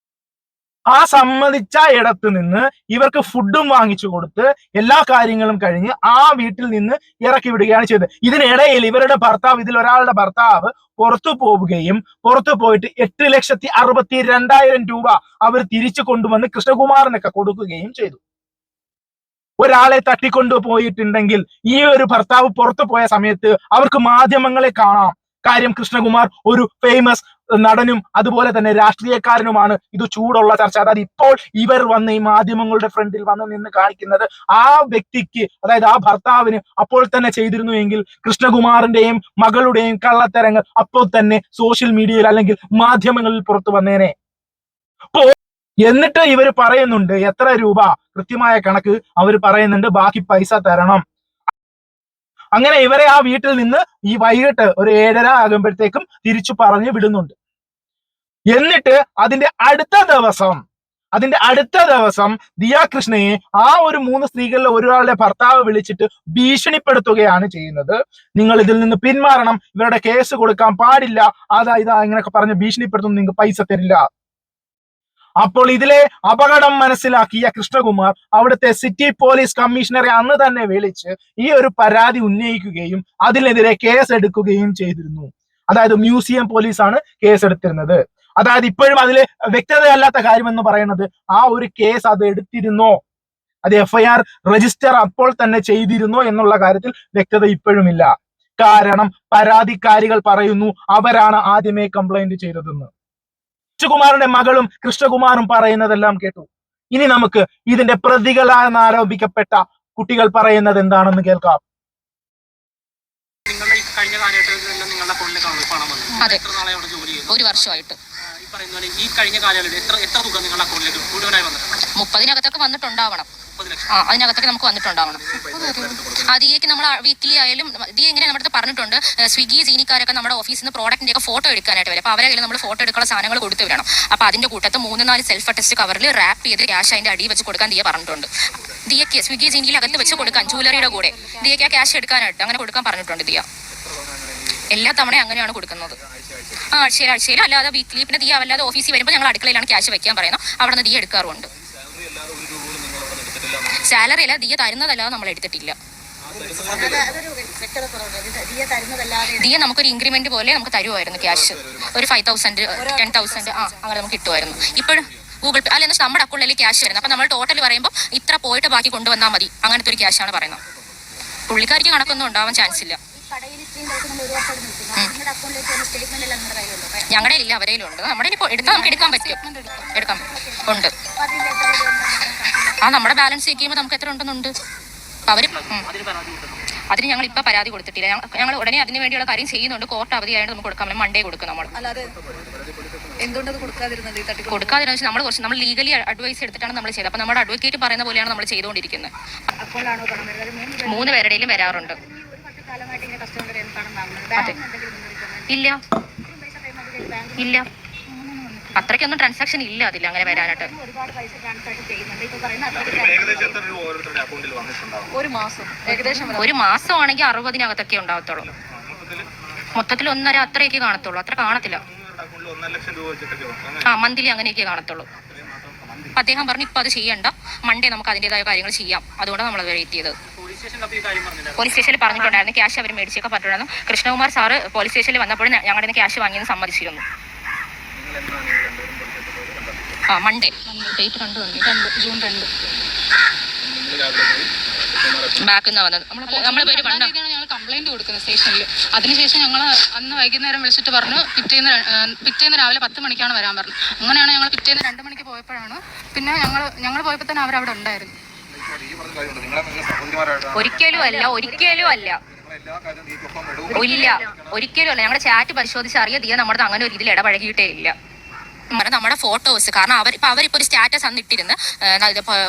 ആ സമ്മതിച്ച ഇടത്ത് നിന്ന് ഇവർക്ക് ഫുഡും വാങ്ങിച്ചു കൊടുത്ത് എല്ലാ കാര്യങ്ങളും കഴിഞ്ഞ് ആ വീട്ടിൽ നിന്ന് ഇറക്കി വിടുകയാണ് ചെയ്തത്. ഇതിനിടയിൽ ഇവരുടെ ഭർത്താവ്, ഇതിൽ ഒരാളുടെ ഭർത്താവ് പുറത്തു പോവുകയും പുറത്തു പോയിട്ട് 8,62,000 രൂപ അവർ തിരിച്ചു കൊണ്ടുവന്ന് കൃഷ്ണകുമാറിനൊക്കെ കൊടുക്കുകയും ചെയ്തു. ഒരാളെ തട്ടിക്കൊണ്ടു പോയിട്ടുണ്ടെങ്കിൽ ഈ ഒരു ഭർത്താവ് പുറത്തു പോയ സമയത്ത് അവർക്ക് മാധ്യമങ്ങളെ കാണാം. കാര്യം കൃഷ്ണകുമാർ ഒരു ഫേമസ് നടനും അതുപോലെ തന്നെ രാഷ്ട്രീയക്കാരനുമാണ്. ഇത് ചൂടുള്ള ചർച്ച. അതായത് ഇപ്പോൾ ഇവർ വന്ന് ഈ മാധ്യമങ്ങളുടെ ഫ്രണ്ടിൽ വന്ന് നിന്ന് കാണിക്കുന്നത് ആ വ്യക്തിക്ക്, അതായത് ആ ഭർത്താവിന് അപ്പോൾ തന്നെ ചെയ്തിരുന്നു എങ്കിൽ കൃഷ്ണകുമാറിന്റെയും മകളുടെയും കള്ളത്തരങ്ങൾ അപ്പോൾ തന്നെ സോഷ്യൽ മീഡിയയിൽ അല്ലെങ്കിൽ മാധ്യമങ്ങളിൽ പുറത്തു വന്നേനെ. എന്നിട്ട് ഇവർ പറയുന്നുണ്ട് എത്ര രൂപ, കൃത്യമായ കണക്ക് അവർ പറയുന്നുണ്ട്, ബാക്കി പൈസ തരണം. അങ്ങനെ ഇവരെ ആ വീട്ടിൽ നിന്ന് ഈ വൈകിട്ട് ഒരു 7:30 ആകുമ്പോഴത്തേക്കും തിരിച്ചു പറഞ്ഞു വിടുന്നുണ്ട്. എന്നിട്ട് അതിന്റെ അടുത്ത ദിവസം ദിയ കൃഷ്ണയെ ആ ഒരു 3 സ്ത്രീകളിലെ ഒരാളുടെ ഭർത്താവ് വിളിച്ചിട്ട് ഭീഷണിപ്പെടുത്തുകയാണ് ചെയ്യുന്നത്. നിങ്ങൾ ഇതിൽ നിന്ന് പിന്മാറണം, ഇവരുടെ കേസ് കൊടുക്കാൻ പാടില്ല, ഇതാ ഇങ്ങനെയൊക്കെ പറഞ്ഞ് ഭീഷണിപ്പെടുത്തുന്നു, നിങ്ങൾക്ക് പൈസ തരില്ല. അപ്പോൾ ഇതിലെ അപകടം മനസ്സിലാക്കിയ കൃഷ്ണകുമാർ അവിടുത്തെ സിറ്റി പോലീസ് കമ്മീഷണറെ അന്ന് തന്നെ വിളിച്ച് ഈ ഒരു പരാതി ഉന്നയിക്കുകയും അതിനെതിരെ കേസ് എടുക്കുകയും ചെയ്തിരുന്നു. അതായത് മ്യൂസിയം പോലീസാണ് കേസ് എടുത്തിരുന്നത്. അതായത് ഇപ്പോഴും അതിൽ വ്യക്തതയല്ലാത്ത കാര്യം എന്ന് പറയുന്നത്, ആ ഒരു കേസ് അത് എടുത്തിരുന്നോ, അത് FIR രജിസ്റ്റർ അപ്പോൾ തന്നെ ചെയ്തിരുന്നോ എന്നുള്ള കാര്യത്തിൽ വ്യക്തത ഇപ്പോഴുമില്ല. കാരണം പരാതിക്കാരികൾ പറയുന്നു അവരാണ് ആദ്യമേ കംപ്ലൈന്റ് ചെയ്തതെന്ന്. കൃഷ്ണകുമാറിന്റെ മകളും കൃഷ്ണകുമാറും പറയുന്നതെല്ലാം കേട്ടു. ഇനി നമുക്ക് ഇതിന്റെ പ്രതികളാണെന്ന് ആരോപിക്കപ്പെട്ട കുട്ടികൾ പറയുന്നത് എന്താണെന്ന് കേൾക്കാം. നിങ്ങളുടെ കഴിഞ്ഞ കാലഘട്ടത്തിലെല്ലാം നിങ്ങളുടെ ഫോണിലേക്ക് പണം വന്നു. എത്ര നാളെ അവിടെ ജോലി ചെയ്തു? 1 വർഷമായിട്ട്. ഈ പറയുന്ന പോലെ ഈ കഴിഞ്ഞ കാലയളവിൽ എത്ര തുക നിങ്ങളുടെ അക്കൗണ്ടിലേക്ക് മുഴുവനായി വന്നിട്ടുണ്ട്? 30-നകത്തൊക്കെ വന്നിട്ടുണ്ടാവണം. 30 ലക്ഷം. അതിനകത്തൊക്കെ നമുക്ക് വന്നിട്ടുണ്ടാവണം. ദിയയ്ക്ക് നമ്മൾ വീക്കിലി ആയാലും ദിയ ഇങ്ങനെ നമ്മുടെ അടുത്ത് പറഞ്ഞിട്ടുണ്ട്, സ്വിഗ്ഗി ജീനിക്കാരൊക്കെ നമ്മുടെ ഓഫീസിൽ നിന്ന് പ്രോഡക്റ്റിന്റെ ഒക്കെ ഫോട്ടോ എടുക്കാനായിട്ട് വരും. അപ്പോൾ അവരെ കയ്യിൽ നമ്മൾ ഫോട്ടോ എടുക്കുന്ന സാധനങ്ങൾ കൊടുത്തു വിടണം. അപ്പോൾ അതിന്റെ കൂട്ടത്ത് 3-4 സെൽഫ് അറ്റസ്റ്റ് കവറിൽ റാപ്പ് ചെയ്ത് ക്യാഷ് അതിന്റെ അടിയിൽ വെച്ച് കൊടുക്കാൻ ദിയ പറഞ്ഞിട്ടുണ്ട്. ദിയയ്ക്ക് സ്വിഗ്ഗി ജീനിയിൽ അകത്ത് വെച്ച് കൊടുക്കാൻ, ജൂവലറിയുടെ കൂടെ ദിയയ്ക്ക് ആ ക്യാഷ് എടുക്കാനായിട്ട് അങ്ങനെ കൊടുക്കാൻ പറഞ്ഞിട്ടുണ്ട് ദിയ. എല്ലാ തവണയും അങ്ങനെയാണ് കൊടുക്കുന്നത്. ആഴ്ചയിലും അല്ലാതെ വീക്ക്ലി. പിന്നെ ദിയ അല്ലാതെ ഓഫീസിൽ വരുമ്പോൾ ഞങ്ങൾ അടുക്കളയിലാണ് ക്യാഷ് വെക്കാൻ പറയുന്നത്. അവിടെ നിന്ന് ദിയ എടുക്കാറുണ്ട്. സാലറി അല്ല, ദിയ തരുന്നതല്ലാതെ നമ്മൾ എടുത്തിട്ടില്ല. ദിയ നമുക്കൊരു ഇൻക്രിമെന്റ് പോലെ നമുക്ക് തരുമായിരുന്നു ക്യാഷ്. ഒരു 5,000 10,000 അങ്ങനെ നമുക്ക് കിട്ടുമായിരുന്നു. ഇപ്പോഴും ഗൂഗിൾ പേ അല്ല, നമ്മുടെ അക്കൗണ്ടിലേക്ക് ക്യാഷ് വരുന്നത്. അപ്പം നമ്മൾ ടോട്ടൽ പറയുമ്പോൾ ഇത്ര പോയിട്ട് ബാക്കി കൊണ്ടുവന്നാൽ മതി, അങ്ങനത്തെ ഒരു ക്യാഷാണ് പറയുന്നത്. പുള്ളിക്കാരിക്ക് കണക്കൊന്നും ഉണ്ടാവാൻ ചാൻസ് ഇല്ല. ഞങ്ങളുടെ ഇല്ല, അവരേലും ഉണ്ട്. നമ്മുടെ എടുത്താൽ നമുക്ക് എടുക്കാൻ പറ്റും. ഉണ്ട്. നമ്മുടെ ബാലൻസ് ചെക്ക് ചെയ്യുമ്പോൾ നമുക്ക് എത്ര ഉണ്ടെന്നുണ്ട്. അവർ അതിന് ഞങ്ങൾ ഇപ്പൊ പരാതി കൊടുത്തിട്ടില്ല. ഞങ്ങൾ ഉടനെ അതിന് വേണ്ടിയുള്ള കാര്യം ചെയ്യുന്നുണ്ട്. കോർട്ട് അവധിയായിട്ട് നമുക്ക് കൊടുക്കാം. മൺഡേ കൊടുക്കും. നമ്മൾ കൊടുക്കാതിരുന്ന നമ്മൾ ലീഗലി അഡ്വൈസ് എടുത്തിട്ടാണ് നമ്മൾ ചെയ്തത്. അപ്പൊ നമ്മുടെ അഡ്വക്കേറ്റ് പറയുന്ന പോലെയാണ് നമ്മൾ ചെയ്തുകൊണ്ടിരിക്കുന്നത്. 3 പേരുടെയും വരാറുണ്ട്. ഇല്ല ഇല്ല, അത്രയ്ക്കൊന്നും ട്രാൻസാക്ഷൻ ഇല്ല അതില്ല അങ്ങനെ വരാനായിട്ട്. ഒരു മാസം ആണെങ്കിൽ 60-നകത്തൊക്കെ ഉണ്ടാവത്തുള്ളൂ. മൊത്തത്തിൽ 1.5 അത്രയൊക്കെ കാണത്തുള്ളൂ. അത്ര കാണത്തില്ല. മന്ത്ലി അങ്ങനെയൊക്കെ കാണത്തുള്ളൂ. അദ്ദേഹം പറഞ്ഞു ഇപ്പൊ അത് ചെയ്യണ്ട, മൺഡേ നമുക്ക് അതിൻ്റെതായ കാര്യങ്ങൾ ചെയ്യാം. അതുകൊണ്ടാണ് നമ്മൾ വെയിറ്റ് ചെയ്തത്. പോലീസ് സ്റ്റേഷനിൽ പറഞ്ഞിട്ടുണ്ടായിരുന്നു ക്യാഷ് അവർ മേടിച്ചൊക്കെ പറഞ്ഞിട്ടുണ്ടായിരുന്നു. കൃഷ്ണകുമാർ സാറ് പോലീസ് സ്റ്റേഷനിൽ വന്നപ്പോഴും ഞങ്ങളുടെ നിന്ന് ക്യാഷ് വാങ്ങിയെന്ന് സമ്മതിച്ചിരുന്നു. മൺഡേ ഡേറ്റ് ജൂൺ 2 ബാക്കിൽ നിന്നാണ് വന്നത്. ഞങ്ങൾ കംപ്ലൈന്റ് കൊടുക്കുന്നത് സ്റ്റേഷനിൽ. അതിനുശേഷം ഞങ്ങൾ അന്ന് വൈകുന്നേരം വിളിച്ചിട്ട് പറഞ്ഞു പിറ്റേന്ന് രാവിലെ 10 മണിക്കാണ് വരാൻ പറഞ്ഞു. അങ്ങനെയാണ് ഞങ്ങൾ പിറ്റേന്ന് 2 മണിക്ക് പോയപ്പോഴാണ്. പിന്നെ ഞങ്ങൾ പോയപ്പോൾ തന്നെ അവരവിടെ ഉണ്ടായിരുന്നു. ഒരിക്കലും അല്ല ഞങ്ങളുടെ ചാറ്റ് പരിശോധിച്ച് അറിയാം ദിയ നമ്മുടെ അങ്ങനെ ഒരു രീതിയിൽ ഇടപഴകിയിട്ടേ ഇല്ല. നമ്മുടെ ഫോട്ടോസ് കാരണം അവരിപ്പോൾ ഒരു സ്റ്റാറ്റസ് അന്നിട്ടിരുന്ന്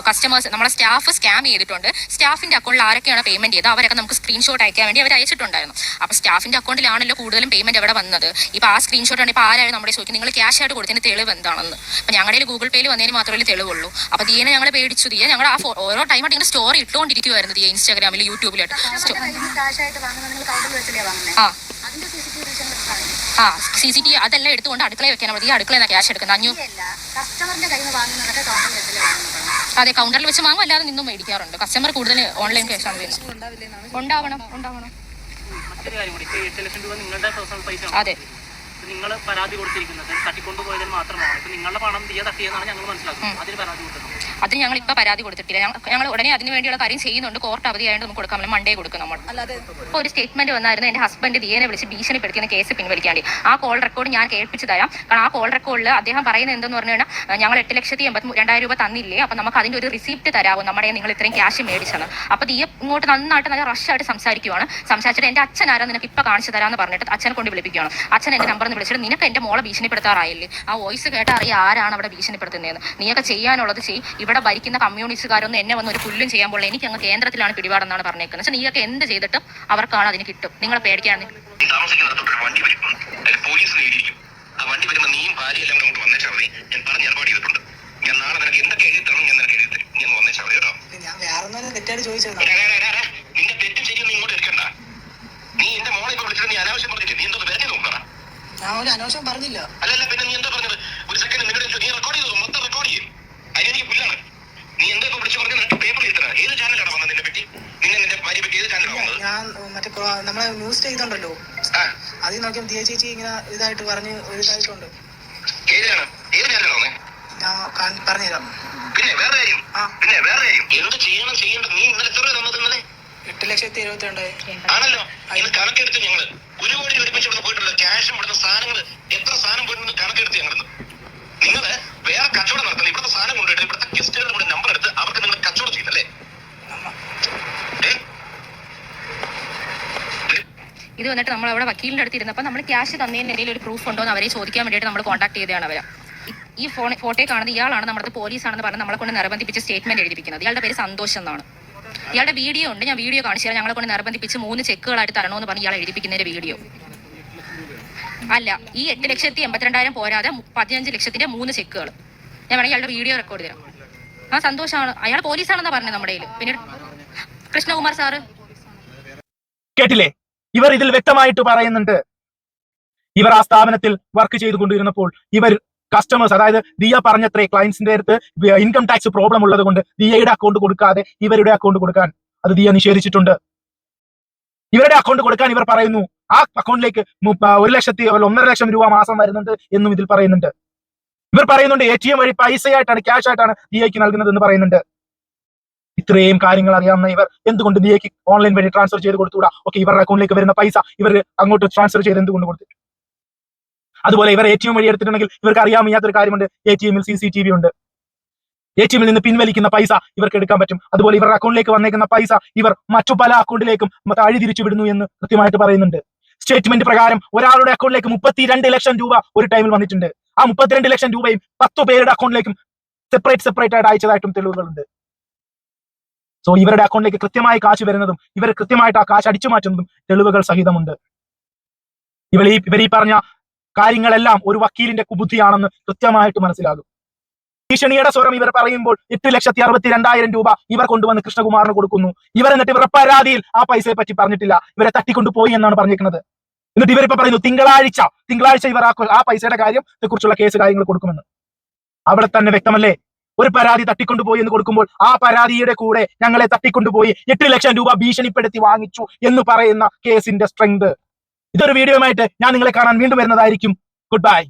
കസ്റ്റമേഴ്സ് നമ്മളെ സ്റ്റാഫ് സ്കാം ചെയ്തിട്ടുണ്ട്. സ്റ്റാഫിന്റെ അക്കൗണ്ടിൽ ആരൊക്കെയാണ് പേയ്മെന്റ് ചെയ്തത് അവരൊക്കെ നമുക്ക് സ്ക്രീൻഷോട്ട് അയക്കാൻ വേണ്ടി അവർ അയച്ചിട്ടുണ്ടായിരുന്നു. അപ്പോൾ സ്റ്റാഫിന്റെ അക്കൗണ്ടിലാണല്ലോ കൂടുതലും പേയ്മെന്റ് അവിടെ വന്നത്. ഇപ്പോൾ ആ സ്ക്രീൻഷോട്ടാണ് ഇപ്പോൾ ആരാണ് നമ്മുടെ ചോദിക്കുന്നത് നിങ്ങൾ ക്യാഷ് ആയിട്ട് കൊടുത്തതിന് തെളിവ് എന്താണെന്ന്. അപ്പോൾ ഞങ്ങളുടെ ഗൂഗിൾ പേയിൽ വന്നതിന് മാത്രമേ തെളിവുള്ളൂ. അപ്പോൾ ദിയനെ ഞങ്ങൾ പേടിച്ചു. ദിയ ഞങ്ങൾ ഓരോ ടൈമായിട്ട് ഇങ്ങനെ സ്റ്റോറി ഇട്ടുകൊണ്ടിരിക്കുമായിരുന്നു. ദിയ ഇൻസ്റ്റാഗ്രാമിൽ യൂട്യൂബിലായിട്ട് CCTV അതെല്ലാം എടുത്തുകൊണ്ട് അടുക്കളയിൽ വെക്കാൻ മതി. അടുക്കളയിൽ നിന്ന് ക്യാഷ് എടുക്കുന്നത് 500. അതെ, കൗണ്ടറിൽ വെച്ച് വാങ്ങും, അല്ലാതെ നിന്നും മേടിക്കാറുണ്ട്. കസ്റ്റമർ കൂടുതൽ ഓൺലൈൻ ക്യാഷ് ആണ് ചെയ്യുന്നത്. ഉണ്ടാവണം. അതെ, നിങ്ങൾ പരാതി കൊടുത്തിരിക്കുന്നത് തട്ടിക്കൊണ്ടുപോയതിന് മാത്രമാണ്. നിങ്ങളുടെ പണം ദിയ തട്ടിയെന്നാണ് ഞങ്ങൾ മനസ്സിലാക്കുന്നത്. അതിന് പരാതി കൊടുക്കുന്നത് അതിന് ഞങ്ങൾ ഇപ്പൊ പരാതി കൊടുത്തിട്ടില്ല. ഞങ്ങൾ ഉടനെ അതിന് വേണ്ടിയുള്ള കാര്യം ചെയ്യുന്നുണ്ട്. കോർട്ട് അവധിയായിട്ട് നമുക്ക് കൊടുക്കാം. മൺഡേ കൊടുക്കും. നമ്മൾ ഇപ്പോൾ ഒരു സ്റ്റേറ്റ്മെന്റ് വന്നായിരുന്നു എന്റെ ഹസ്ബൻഡ് ദിയനെ വിളിച്ച് ഭീഷണിപ്പെടുത്തിയ കേസ് പിൻവലിക്കാണ്ടി. ആ കോൾ റെക്കോർഡ് ഞാൻ കേൾപ്പിച്ചു തരാം. കാരണം ആ കോൾ റെക്കോർഡിൽ അദ്ദേഹം പറയുന്നത് എന്തെന്ന് പറഞ്ഞു കഴിഞ്ഞാൽ ഞങ്ങൾ 8,82,000 രൂപ തന്നില്ലേ, അപ്പൊ നമുക്ക് അതിന്റെ ഒരു റിസീപ്റ്റ് തരാവും, നമ്മുടെ നിങ്ങൾ ഇത്രയും ക്യാഷ് മേടിച്ചത്. അപ്പൊ ദിയ ഇങ്ങോട്ട് നന്നായിട്ട് നല്ല റഷായിട്ട് സംസാരിച്ചിട്ട് എന്റെ അച്ഛൻ ആരാ നിനക്ക് ഇപ്പൊ കാണിച്ചു തരാമെന്ന് പറഞ്ഞിട്ട് അച്ഛനെ കൊണ്ട് വിളിപ്പിക്കുകയാണ്. അച്ഛൻ എന്റെ നമ്പർ വിളിച്ചിട്ട് നിനക്ക് എന്റെ മോളെ ഭീഷണിപ്പെടുത്താറായില്ലേ, ആ വോയിസ് കേട്ട് അറിയാം ആരാണ് അവിടെ ഭീഷണിപ്പെടുത്തുന്നതെന്ന്. നീയൊക്കെ ചെയ്യാനുള്ളത് ചെയ്യും. ഇവിടെ ഭരിക്കുന്ന കമ്മ്യൂണിസ്റ്റുകാരൊന്നും എന്നെ വന്ന് ഒരു പുല്ലും ചെയ്യാൻ പോലെ എനിക്ക് അങ്ങ് കേന്ദ്രത്തിലാണ് പിടിപാടെന്നാണ് പറഞ്ഞേക്കുന്നത്. പക്ഷെ നീയൊക്കെ എന്ത് ചെയ്തിട്ടും അവർക്കാണ് അതിന് കിട്ടും. നിങ്ങളെ പേടിക്കാൻ അനാവശ്യം പറഞ്ഞില്ല. അല്ലല്ല, പിന്നെ നീ എന്താ പറഞ്ഞത്? ഒരു സെക്കൻഡ് നിങ്ങളുടെ നീ റെക്കോർഡ് ചെയ്തു, മൊത്തം റെക്കോർഡ് ചെയ്യും. അതിനെനിക്ക് പുല്ലാണ്. നീ എന്താ വിളിച്ചു പറഞ്ഞത്? നിനക്ക് പേപ്പർ എഴുതണം. ഏത് ചാനലാണ് വന്നത് നിന്നെ പറ്റി? നിന്റെ ഭാര്യ പറ്റി ഏത് ചാനലാണ് വന്നത്? ഞാൻ മറ്റേ നമ്മളെ ന്യൂസ് ചെയ്തുണ്ടല്ലോ, അതിൽ നോക്കിയാൽ ദിയ ചേച്ചി ഇങ്ങനെ ഇതായിട്ട് പറഞ്ഞ് ഒരു ഇതായിട്ടുണ്ട്. ഏത് ചാനലാണ്? ഞാൻ പറഞ്ഞുതരാം. പിന്നെ വേറെ കാര്യം എന്ത് ചെയ്യേണ്ടത്? നീ ഇന്നലെ എത്ര തന്നത്? ഇന്നലെ 8,72,000 ആണല്ലോ. ഇത് കണക്കെടുത്ത് ഞങ്ങള് 1 കോടി ഒരുമിച്ച് ഇവിടെ പോയിട്ടുള്ള ക്യാഷും ഇവിടുത്തെ സാധനങ്ങൾ എത്ര സാധനം പോയിട്ടുണ്ടെന്ന് കണക്കെടുത്ത് ഞങ്ങൾ നിങ്ങള് വേറെ കച്ചവടം നടത്തുന്നത്. ഇവിടുത്തെ സാധനം കൊണ്ടുപോയിട്ട് ഇവിടുത്തെ ഗസ്റ്റുകളുടെ കൂടെ നമ്പർ എടുത്ത് അവർക്ക് നിങ്ങൾ കച്ചവടം ചെയ്യുന്നല്ലേ? ഇത് വന്നിട്ട് നമ്മൾ അവിടെ വക്കീലിന്റെ അടുത്ത് ഇരുന്നപ്പോൾ നമ്മൾ ക്യാഷ് തന്നതിന് എന്തെങ്കിലും ഒരു പ്രൂഫ് ഉണ്ടോ എന്ന് അവരെ ചോദിക്കാൻ വേണ്ടിയിട്ട് നമ്മൾ കോൺടാക്ട് ചെയ്തതാണ് അവരെ. ഈ ഫോട്ടോയിൽ കാണുന്നത് ഇയാളാണ് നമ്മുടെ പോലീസാണെന്ന് പറഞ്ഞ് നമ്മളെ കൊണ്ട് നിർബന്ധിപ്പിച്ച് സ്റ്റേറ്റ്മെന്റ് എഴുതിപ്പിക്കുന്നത്. ഇയാളുടെ പേര് സന്തോഷ് എന്നാണ്. ഇയാളുടെ വീഡിയോ ഉണ്ട്, ഞാൻ വീഡിയോ കാണിച്ചു തരാം. ഞങ്ങളെ കൊണ്ട് നിർബന്ധിപ്പിച്ച് 3 ചെക്കുകളായിട്ട് തരണമെന്ന് പറഞ്ഞ് ഇയാൾ എഴുതിപ്പിക്കുന്നതിന്റെ വീഡിയോ. അല്ല, ഈ 8,82,000 പോരാതെ 15 ലക്ഷത്തിന്റെ 3 ചെക്കുകൾ. ഞാൻ വേണമെങ്കിൽ ഇയാളുടെ വീഡിയോ റെക്കോർഡ് തരാം. ആ സന്തോഷമാണ്, അയാൾ പോലീസാണെന്നാ പറഞ്ഞത് നമ്മുടെ കയ്യിൽ. പിന്നെ കൃഷ്ണകുമാർ സാറ് കേട്ടില്ലേ? ഇവർ ഇതിൽ വ്യക്തമായിട്ട് പറയുന്നുണ്ട്, ഇവർ ആ സ്ഥാപനത്തിൽ വർക്ക് ചെയ്തുകൊണ്ടിരുന്നപ്പോൾ ഇവർ കസ്റ്റമേഴ്സ്, അതായത് ദിയ പറഞ്ഞത്രേ ക്ലയൻസിന്റെ അടുത്ത് ഇൻകം ടാക്സ് പ്രോബ്ലം ഉള്ളത് കൊണ്ട് ദിയയുടെ അക്കൗണ്ട് കൊടുക്കാതെ ഇവരുടെ അക്കൗണ്ട് കൊടുക്കാൻ അത് ദിയ നിഷേധിച്ചിട്ടുണ്ട്. ഇവരുടെ അക്കൗണ്ട് കൊടുക്കാൻ ഇവർ പറയുന്നു. ആ അക്കൗണ്ടിലേക്ക് 1 ലക്ഷം രൂപ മാസം വരുന്നുണ്ട് എന്നും ഇതിൽ പറയുന്നുണ്ട്. ഇവർ പറയുന്നുണ്ട് ATM വഴി പൈസയായിട്ടാണ്, ക്യാഷ് ആയിട്ടാണ് ദിയയ്ക്ക് നൽകുന്നത് എന്ന് പറയുന്നുണ്ട്. ഇത്രയും കാര്യങ്ങൾ അറിയാവുന്ന ഇവർ എന്തുകൊണ്ട് ദിയയ്ക്ക് ഓൺലൈൻ വഴി ട്രാൻസ്ഫർ ചെയ്ത് കൊടുത്തുകൂടാ? ഓക്കെ, ഇവരുടെ അക്കൗണ്ടിലേക്ക് വരുന്ന പൈസ ഇവർ അങ്ങോട്ട് ട്രാൻസ്ഫർ ചെയ്ത് എന്തുകൊണ്ട് കൊടുത്തു? അതുപോലെ ഇവർ ATM വഴി എടുത്തിട്ടുണ്ടെങ്കിൽ ഇവർക്ക് അറിയാൻ വയ്യാത്തൊരു കാര്യമുണ്ട്, ATM-ൽ CCTV ഉണ്ട്. ATM-ൽ നിന്ന് പിൻവലിക്കുന്ന പൈസ ഇവർക്ക് എടുക്കാൻ പറ്റും. അതുപോലെ ഇവരുടെ അക്കൗണ്ടിലേക്ക് വന്നേക്കുന്ന പൈസ ഇവർ മറ്റു പല അക്കൗണ്ടിലേക്കും വഴി തിരിച്ചു വിടുന്നു എന്ന് കൃത്യമായിട്ട് പറയുന്നുണ്ട്. സ്റ്റേറ്റ്മെന്റ് പ്രകാരം ഒരാളുടെ അക്കൗണ്ടിലേക്ക് 32 ലക്ഷം രൂപ ഒരു ടൈമിൽ വന്നിട്ടുണ്ട്. ആ 32 ലക്ഷം രൂപയും 10 പേരുടെ അക്കൗണ്ടിലേക്കും സെപ്പറേറ്റ് ആയിട്ട് അയച്ചതായിട്ടും തെളിവുകളുണ്ട്. സോ ഇവരുടെ അക്കൗണ്ടിലേക്ക് കൃത്യമായി കാശ് വരുന്നതും ഇവർ കൃത്യമായിട്ട് ആ കാശ് അടിച്ചു മാറ്റുന്നതും തെളിവുകൾ സഹിതമുണ്ട്. ഇവർ ഈ പറഞ്ഞ കാര്യങ്ങളെല്ലാം ഒരു വക്കീലിന്റെ കുബുദ്ധിയാണെന്ന് കൃത്യമായിട്ട് മനസ്സിലാകും. ഭീഷണിയുടെ സ്വരം ഇവർ പറയുമ്പോൾ 8,62,200 രൂപ ഇവർ കൊണ്ടുവന്ന് കൃഷ്ണകുമാറിന് കൊടുക്കുന്നു. ഇവർ എന്നിട്ട് ഇവരുടെ പരാതിയിൽ ആ പൈസയെ പറ്റി പറഞ്ഞിട്ടില്ല, ഇവരെ തട്ടിക്കൊണ്ടുപോയി എന്നാണ് പറഞ്ഞിരിക്കുന്നത്. എന്നിട്ട് ഇവരിപ്പോ പറയുന്നു തിങ്കളാഴ്ച ഇവർ ആ പൈസയുടെ കാര്യത്തെക്കുറിച്ചുള്ള കേസ് കാര്യങ്ങൾ കൊടുക്കുമെന്ന്. അവിടെ തന്നെ വ്യക്തമല്ലേ, ഒരു പരാതി തട്ടിക്കൊണ്ടുപോയി എന്ന് കൊടുക്കുമ്പോൾ ആ പരാതിയുടെ കൂടെ ഞങ്ങളെ തട്ടിക്കൊണ്ടുപോയി 8 ലക്ഷം രൂപ ഭീഷണിപ്പെടുത്തി വാങ്ങിച്ചു എന്ന് പറയുന്ന കേസിന്റെ സ്ട്രെങ്ത്. ഇതൊരു വീഡിയോയുമായിട്ട് ഞാൻ നിങ്ങളെ കാണാൻ വീണ്ടും വരുന്നതായിരിക്കും. Good bye.